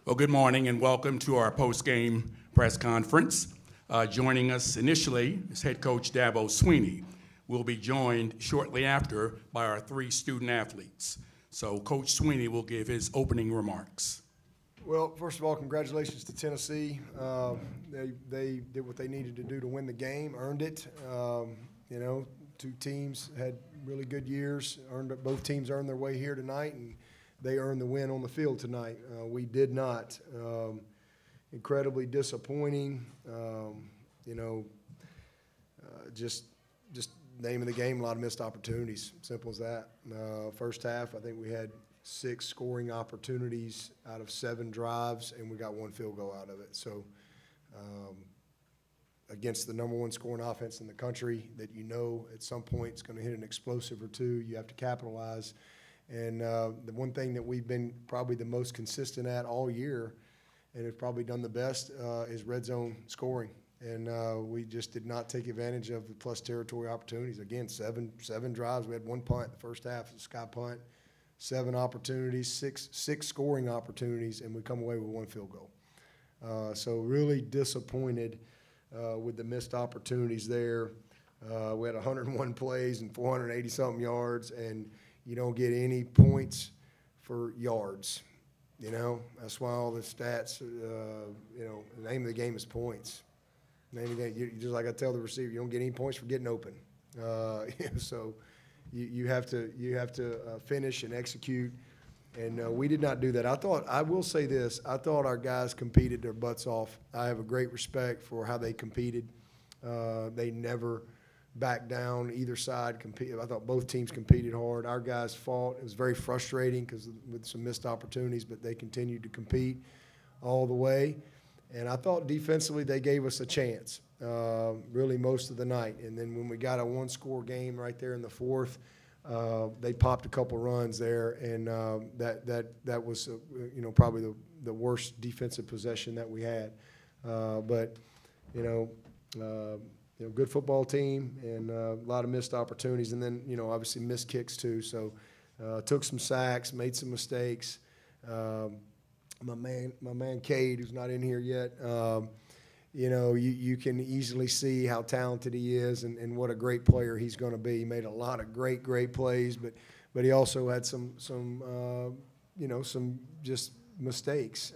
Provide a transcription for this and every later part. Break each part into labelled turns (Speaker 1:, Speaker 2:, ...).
Speaker 1: Well, good morning and welcome to our post-game press conference. Joining us initially is head coach Dabo Swinney. We'll be joined shortly after by our three student athletes. So Coach Swinney will give his opening remarks.
Speaker 2: Well, first of all, congratulations to Tennessee. They did what they needed to do to win the game, earned it. Two teams had really good years. Both teams earned their way here tonight, and they earned the win on the field tonight. We did not. Incredibly disappointing. Just name of the game, a lot of missed opportunities. Simple as that. First half, I think we had 6 scoring opportunities out of 7 drives, and we got 1 field goal out of it. So against the #1 scoring offense in the country that at some point it's going to hit an explosive or two, you have to capitalize. And the one thing that we've been probably the most consistent at all year and have probably done the best is red zone scoring. And we just did not take advantage of the plus territory opportunities. Again, seven drives. We had 1 punt in the first half, a sky punt, 7 opportunities, six scoring opportunities, and we come away with 1 field goal. So really disappointed with the missed opportunities there. We had 101 plays and 480-something yards, and you don't get any points for yards. That's why all the stats, the name of the game is points. Name of the game, just like I tell the receiver, you don't get any points for getting open. So you have to finish and execute, and we did not do that. I will say this, I thought our guys competed their butts off. I have a great respect for how they competed. They never back down, either side competed. I thought both teams competed hard. Our guys fought. It was very frustrating because with some missed opportunities, but they continued to compete all the way. And I thought defensively they gave us a chance, really most of the night. And then when we got a 1-score game right there in the 4th, they popped a couple runs there, and that was probably the worst defensive possession that we had. Good football team and a lot of missed opportunities, and then obviously missed kicks too. So took some sacks, made some mistakes. My man Cade, who's not in here yet, you can easily see how talented he is and what a great player he's going to be. He made a lot of great plays, but he also had some just mistakes.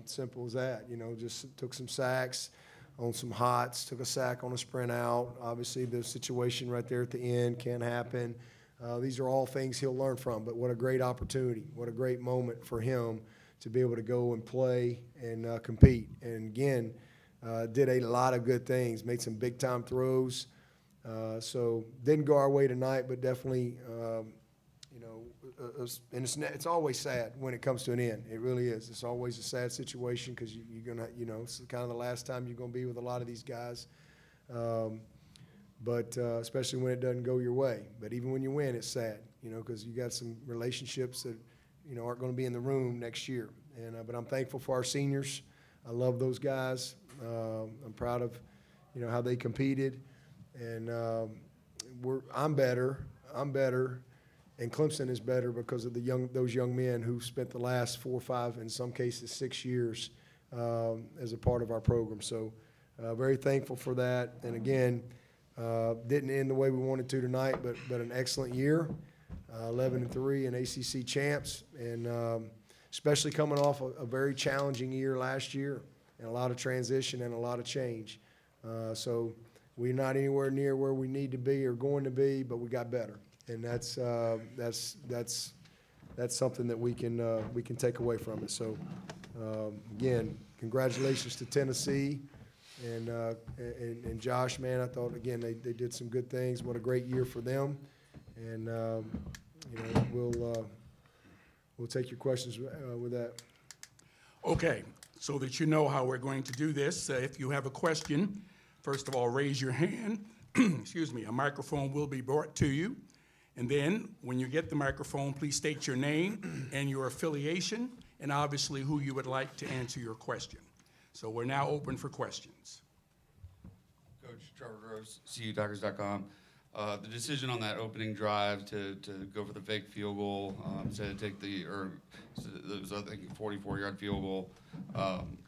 Speaker 2: Simple as that. Just took some sacks on some hots, took a sack on a sprint out. Obviously, the situation right there at the end can happen. These are all things he'll learn from, but what a great opportunity. What a great moment for him to be able to go and play and compete. And, again, did a lot of good things, made some big-time throws. So didn't go our way tonight, but definitely, and it's always sad when it comes to an end. It really is. It's always a sad situation because you're going to, it's kind of the last time you're going to be with a lot of these guys. But especially when it doesn't go your way. But even when you win, it's sad, because you got some relationships that, aren't going to be in the room next year. And but I'm thankful for our seniors. I love those guys. I'm proud of, how they competed. And I'm better. And Clemson is better because of those young men who spent the last 4, 5, in some cases 6 years as a part of our program. So very thankful for that. And again, didn't end the way we wanted to tonight, but an excellent year, 11-3 and ACC champs, and especially coming off a very challenging year last year and a lot of transition and a lot of change. So we're not anywhere near where we need to be or going to be, but we got better. And that's something that we can take away from it. So again, congratulations to Tennessee and Josh, man. I thought again they did some good things. What a great year for them. And we'll take your questions with that.
Speaker 1: Okay, so that you know how we're going to do this. If you have a question, first of all, raise your hand. Excuse me. A microphone will be brought to you. And then when you get the microphone, please state your name and your affiliation and obviously who you would like to answer your question. So we're now open for questions.
Speaker 3: Coach Trevor Gross, CUTigers.com. The decision on that opening drive to go for the fake field goal instead of take it was, I think, a 44-yard field goal.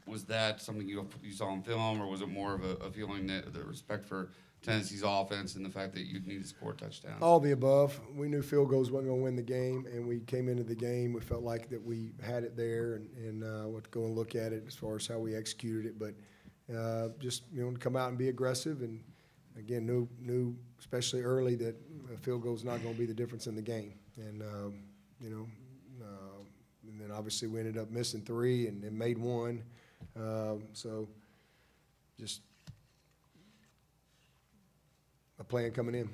Speaker 3: Was that something you saw on film, or was it more of a feeling that the respect for Tennessee's offense and the fact that you need to score touchdowns?
Speaker 2: All the above. We knew field goals wasn't going to win the game, and we came into the game. We felt like that we had it there, and we'll go and look at it as far as how we executed it. But just to come out and be aggressive, and again, knew especially early that a field goal is not going to be the difference in the game. And and then obviously we ended up missing 3 and made 1. So just a plan coming in.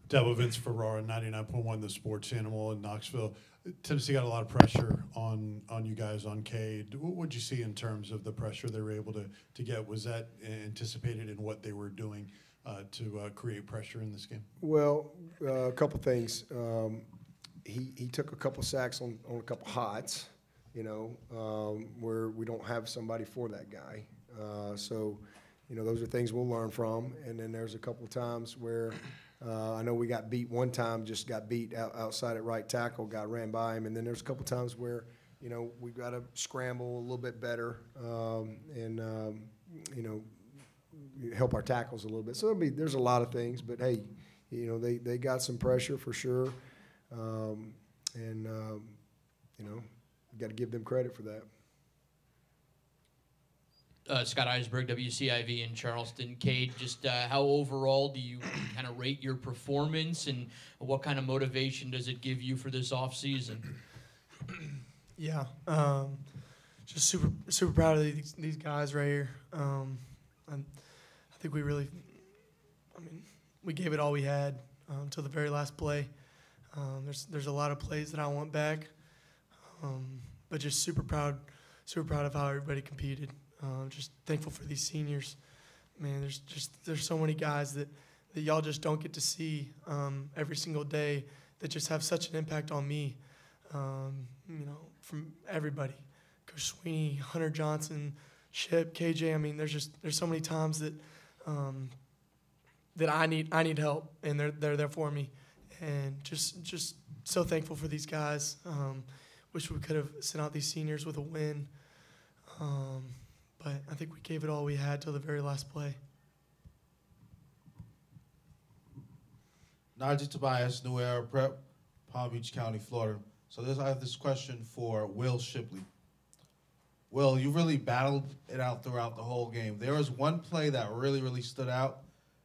Speaker 4: Dabo, Vince Ferrara, 99.1 The Sports Animal in Knoxville. Tennessee got a lot of pressure on you guys on Cade. What would you see in terms of the pressure they were able to get? Was that anticipated in what they were doing to create pressure in this game?
Speaker 2: Well, a couple things. He took a couple sacks on a couple hots, where we don't have somebody for that guy. So those are things we'll learn from. And then there's a couple of times where I know we got beat one time, just got beat outside at right tackle, got ran by him. And then there's a couple of times where, we got to scramble a little bit better and help our tackles a little bit. So there's a lot of things. But, hey, they got some pressure for sure. You got to give them credit for that.
Speaker 5: Scott Eisberg, WCIV in Charleston. Cade, just how overall do you kind of rate your performance, and what kind of motivation does it give you for this offseason?
Speaker 6: Yeah, just super proud of these guys right here. I think we gave it all we had till the very last play. There's a lot of plays that I want back, but just super proud of how everybody competed. Just thankful for these seniors. Man, there's so many guys that y'all just don't get to see every single day that just have such an impact on me. From everybody, Coach Swinney, Hunter Johnson, Ship, KJ. There's so many times that that I need help, and they're there for me. And just so thankful for these guys. Wish we could have sent out these seniors with a win. But I think we gave it all we had till the very last play.
Speaker 7: Najee Tobias, New Era Prep, Palm Beach County, Florida. So I have this question for Will Shipley. Will, you really battled it out throughout the whole game. There was one play that really, really stood out.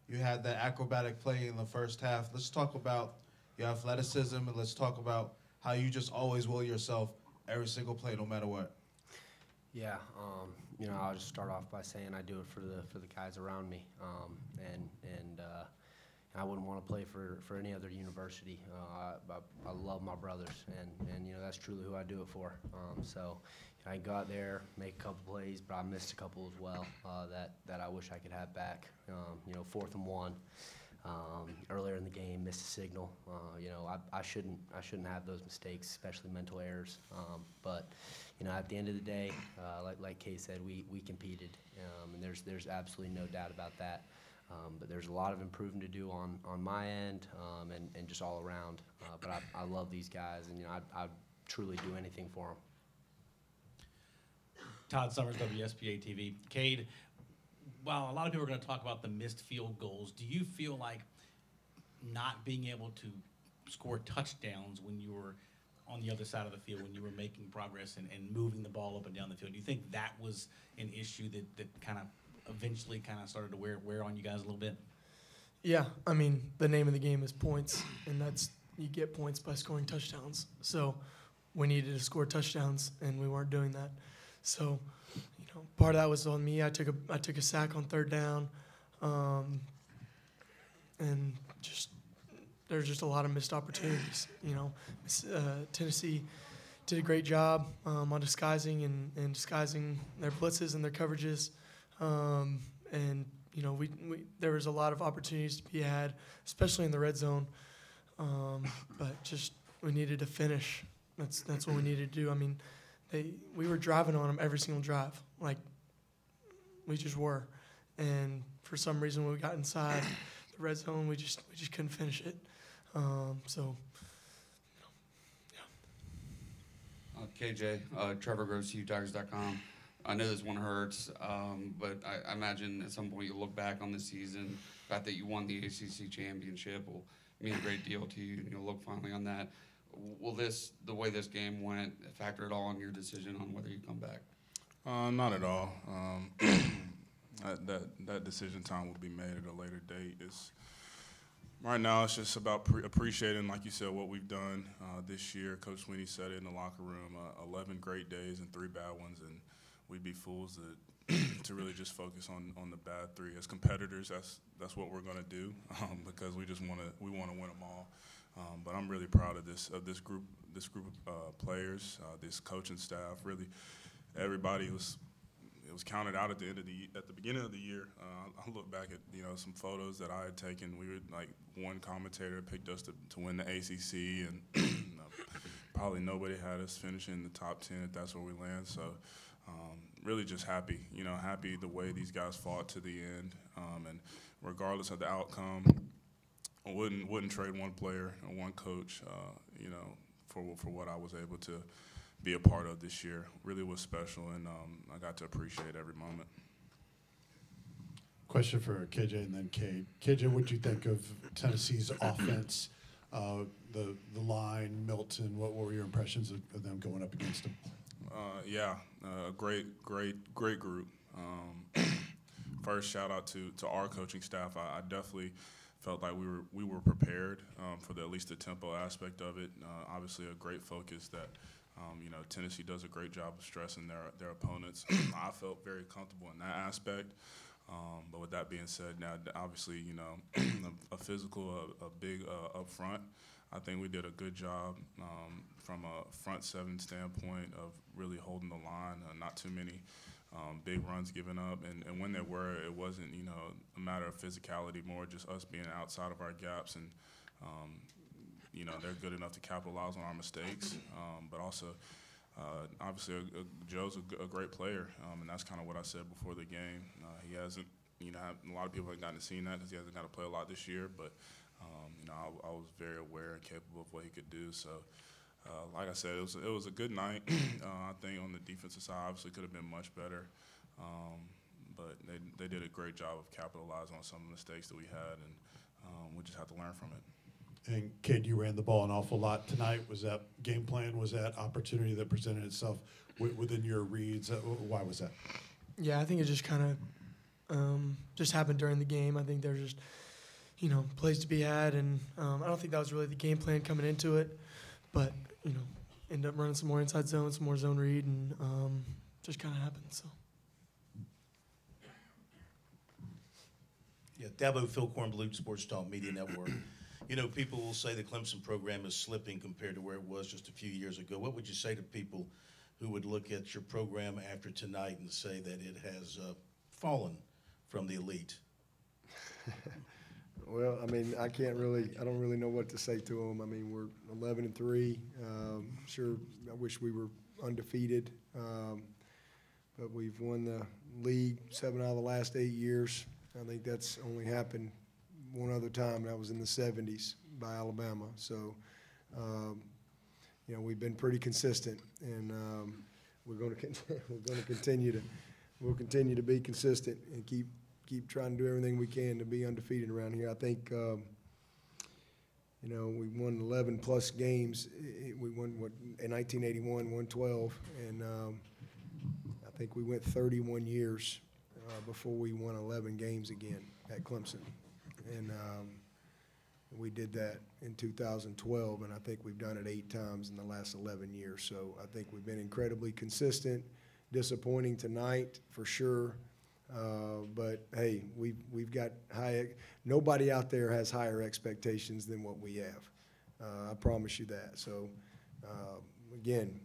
Speaker 7: You had that acrobatic play in the first half. Let's talk about your athleticism, and let's talk about how you just always will yourself every single play, no matter what.
Speaker 8: Yeah, I'll just start off by saying I do it for the guys around me, and I wouldn't want to play for any other university. I love my brothers, and that's truly who I do it for. So I go out there, make a couple plays, but I missed a couple as well that I wish I could have back. 4th and 1. Earlier in the game, missed a signal. I shouldn't have those mistakes, especially mental errors. But at the end of the day, like Kay said, we competed, and there's absolutely no doubt about that. But there's a lot of improvement to do on my end and just all around. But I love these guys, and I'd truly do anything for them.
Speaker 9: Todd Summers, WSPA TV. Cade, while a lot of people are going to talk about the missed field goals, do you feel like not being able to score touchdowns when you were on the other side of the field, when you were making progress and moving the ball up and down the field, do you think that was an issue that kind of eventually kind of started to wear on you guys a little bit?
Speaker 6: Yeah, the name of the game is points, and you get points by scoring touchdowns. So we needed to score touchdowns, and we weren't doing that. So, part of that was on me. I took a sack on 3rd down, and there's just a lot of missed opportunities. Tennessee did a great job on disguising and disguising their blitzes and their coverages, and there was a lot of opportunities to be had, especially in the red zone. But just we needed to finish. That's what we needed to do. We were driving on them every single drive. We just were. And for some reason, when we got inside the red zone. We just couldn't finish it. So.
Speaker 3: KJ, Trevor Gross, Tigers.com. I know this one hurts, but I imagine at some point you'll look back on the season. The fact that you won the ACC championship will mean a great deal to you, and you'll look finally on that. Will the way this game went, factor at all in your decision on whether you come back?
Speaker 10: Not at all. That decision time will be made at a later date. Right now, it's just about appreciating, like you said, what we've done this year. Coach Swinney said it in the locker room, 11 great days and 3 bad ones, and we'd be fools to really just focus on the bad 3. As competitors, that's what we're going to do because we want to win them all. But I'm really proud of this group of players, this coaching staff. Really, everybody was counted out at the beginning of the year. I look back at some photos that I had taken. We were like one commentator picked us to win the ACC, and probably nobody had us finishing in the top 10 if that's where we land. So really just happy, happy the way these guys fought to the end, and regardless of the outcome, I wouldn't trade one player and one coach, for what I was able to be a part of this year. Really was special, and I got to appreciate every moment.
Speaker 4: Question for KJ and then Cade. KJ, what do you think of Tennessee's offense, the line, Milton? What were your impressions of them going up against them? Great group. First, shout out to our coaching staff. I definitely felt like we were prepared for at least the tempo aspect of it. Obviously, a great focus that Tennessee does a great job of stressing their opponents. I felt very comfortable in that aspect. But with that being said, now obviously a physical, a big up front. I think we did a good job from a front 7 standpoint of really holding the line. Not too many big runs given up, and when there were, it wasn't a matter of physicality, more just us being outside of our gaps, and they're good enough to capitalize on our mistakes, but also obviously Joe's a great player, and that's kind of what I said before the game. He hasn't, a lot of people haven't gotten to see that because he hasn't got to play a lot this year, but I was very aware and capable of what he could do. So. Like I said, it was a good night. I think on the defensive side, obviously could have been much better, but they did a great job of capitalizing on some of the mistakes that we had, and we just have to learn from it. And Cade, you ran the ball an awful lot tonight. Was that game plan? Was that opportunity that presented itself within your reads? Why was that?
Speaker 6: Yeah, I think it just kind of just happened during the game. I think there's just plays to be had, and I don't think that was really the game plan coming into it, but. End up running some more inside zone, some more zone read, and just kind of happened. So.
Speaker 11: Yeah, Dabo, Phil Kornblut, Sports Talk Media Network. People will say the Clemson program is slipping compared to where it was just a few years ago. What would you say to people who would look at your program after tonight and say that it has fallen from the elite?
Speaker 2: Well, I mean, I don't really know what to say to them. I mean, we're 11-3. Sure, I wish we were undefeated, but we've won the league 7 out of the last 8 years. I think that's only happened one other time, and that was in the 70s by Alabama. So, we've been pretty consistent, and we're going to continue to be consistent and keep trying to do everything we can to be undefeated around here. I think, we won 11-plus games. We won, in 1981, won 12, and I think we went 31 years before we won 11 games again at Clemson. And we did that in 2012, and I think we've done it 8 times in the last 11 years. So I think we've been incredibly consistent. Disappointing tonight, for sure. But hey, we've got nobody out there has higher expectations than what we have. I promise you that. So again,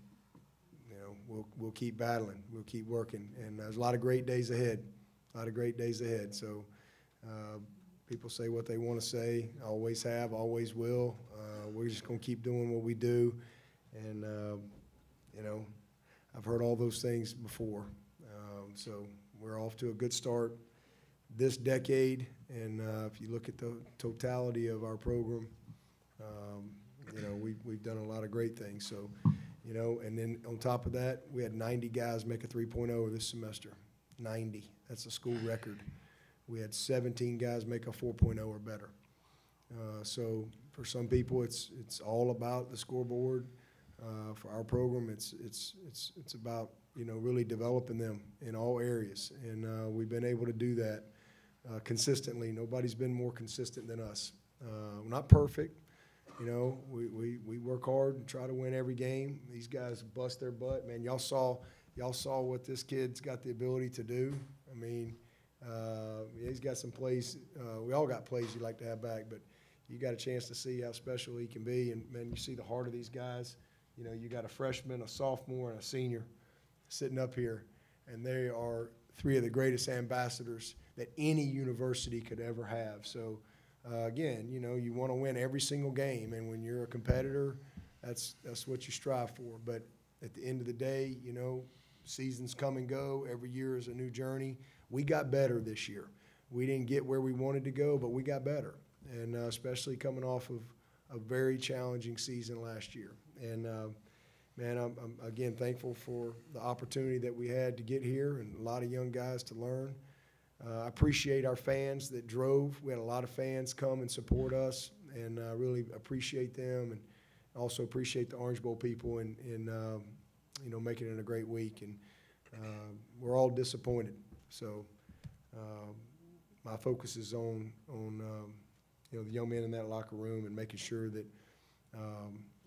Speaker 2: we'll keep battling, we'll keep working, and there's a lot of great days ahead. So people say what they want to say. Always have, always will. We're just gonna keep doing what we do, and I've heard all those things before. So we're off to a good start. this decade, and if you look at the totality of our program, you know, we've done a lot of great things. So, you know, and then on top of that, we had 90 guys make a 3.0 this semester. 90. That's a school record. We had 17 guys make a 4.0 or better. So for some people, it's all about the scoreboard. For our program, it's about, you know, really developing them in all areas, and we've been able to do that consistently. Nobody's been more consistent than us. We're not perfect, you know. We work hard and try to win every game. These guys bust their butt, man. Y'all saw what this kid's got the ability to do. I mean, he's got some plays. We all got plays you like to have back, but you got a chance to see how special he can be, and man, you see the heart of these guys. You know, you got a freshman, a sophomore, and a senior sitting up here, and they are three of the greatest ambassadors that any university could ever have. So, again, you know, you want to win every single game, and when you're a competitor, that's what you strive for. But at the end of the day, you know, seasons come and go. Every year is a new journey. We got better this year. We didn't get where we wanted to go, but we got better, and especially coming off of a very challenging season last year. And, man, I'm again thankful for the opportunity that we had to get here and a lot of young guys to learn. I appreciate our fans that drove. We had a lot of fans come and support us, and I really appreciate them, and also appreciate the Orange Bowl people in you know, making it a great week. And we're all disappointed. So my focus is on you know, the young men in that locker room and making sure that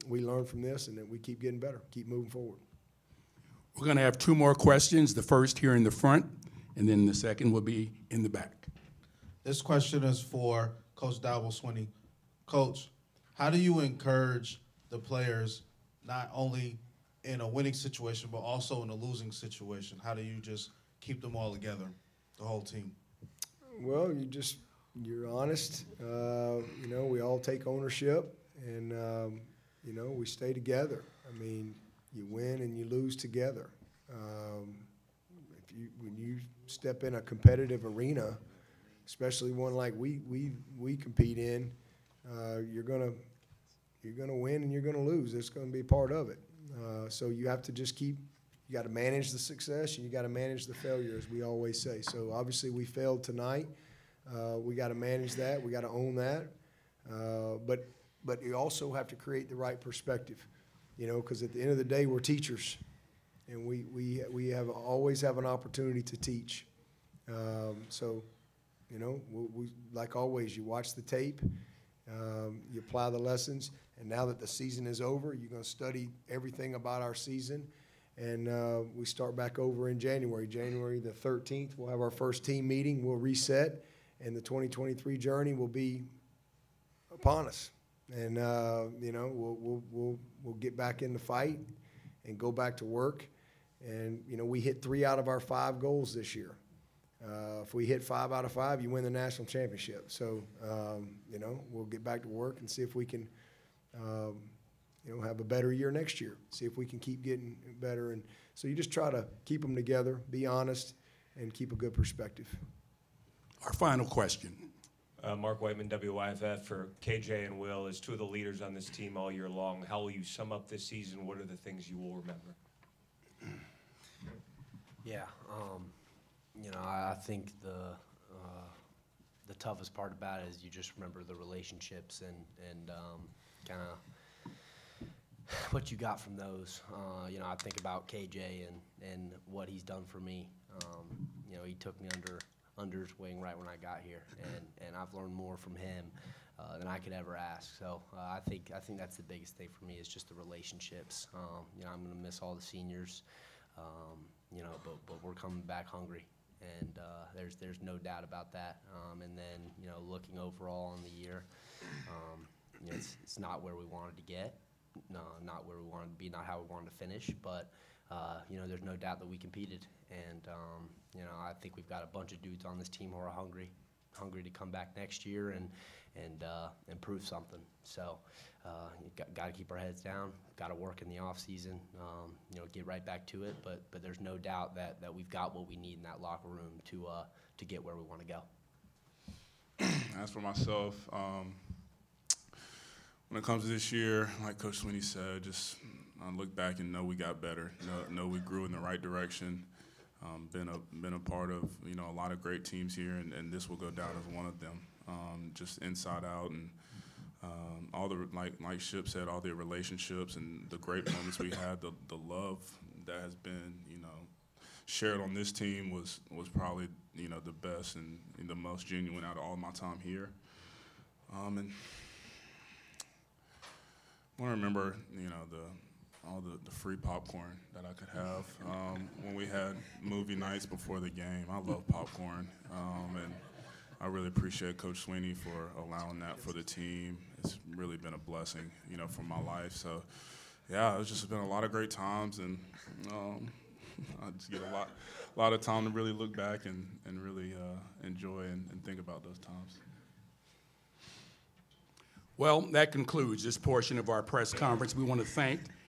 Speaker 2: we learn from this and that we keep getting better, keep moving forward.
Speaker 1: We're going to have two more questions, the first here in the front, and then the second will be in the back.
Speaker 7: This question is for Coach Dabo Swinney. Coach, how do you encourage the players not only in a winning situation but also in a losing situation? How do you just keep them all together, the whole team?
Speaker 2: Well, you're honest. You know, we all take ownership, and you know, we stay together. I mean, you win and you lose together. When you step in a competitive arena, especially one like we compete in, you're gonna win and you're gonna lose. It's gonna be part of it. So you have to just you got to manage the success and you got to manage the failure, as we always say. So obviously we failed tonight. We got to manage that. We got to own that. But you also have to create the right perspective, you know, because at the end of the day, we're teachers, and we always have an opportunity to teach. So, you know, we like always, you watch the tape, you apply the lessons, and now that the season is over, you're going to study everything about our season, and we start back over in January. January the 13th, we'll have our first team meeting. We'll reset, and the 2023 journey will be upon us. And you know, we'll get back in the fight and go back to work. And you know, we hit 3 out of our 5 goals this year. If we hit 5 out of 5, you win the national championship. So you know, we'll get back to work and see if we can you know, have a better year next year. See if we can keep getting better. And so you just try to keep them together, be honest, and keep a good perspective.
Speaker 1: Our final question.
Speaker 12: Mark Whiteman, WYFF, for KJ and Will, as two of the leaders on this team all year long. How will you sum up this season? What are the things you will remember?
Speaker 8: Yeah, you know, I think the toughest part about it is you just remember the relationships and kind of what you got from those. You know, I think about KJ and what he's done for me. You know, he took me under his wing right when I got here, and I've learned more from him than I could ever ask. So I think that's the biggest thing for me is just the relationships. You know, I'm going to miss all the seniors, you know, but we're coming back hungry, and there's no doubt about that. And then, you know, looking overall on the year, you know, it's not where we wanted to get, no, not where we wanted to be, not how we wanted to finish, but you know, there's no doubt that we competed, and you know, I think we've got a bunch of dudes on this team who are hungry to come back next year and prove something. So you got to keep our heads down, got to work in the off season, you know, get right back to it. But there's no doubt that we've got what we need in that locker room to get where we want to go.
Speaker 10: as for myself, when it comes to this year, like Coach Swinney said, just look back and know we got better. Know we grew in the right direction. Been a part of a lot of great teams here, and this will go down as one of them. Just inside out, and all the like Ship said, all the relationships and the great moments we had, the love that has been shared on this team was probably the best and the most genuine out of all my time here. And I want to remember all the free popcorn that I could have when we had movie nights before the game. I love popcorn, and I really appreciate Coach Swinney for allowing that for the team. It's really been a blessing, for my life. So, yeah, it's just been a lot of great times, and I just get a lot of time to really look back and really enjoy and think about those times.
Speaker 1: Well, that concludes this portion of our press conference. We want to thank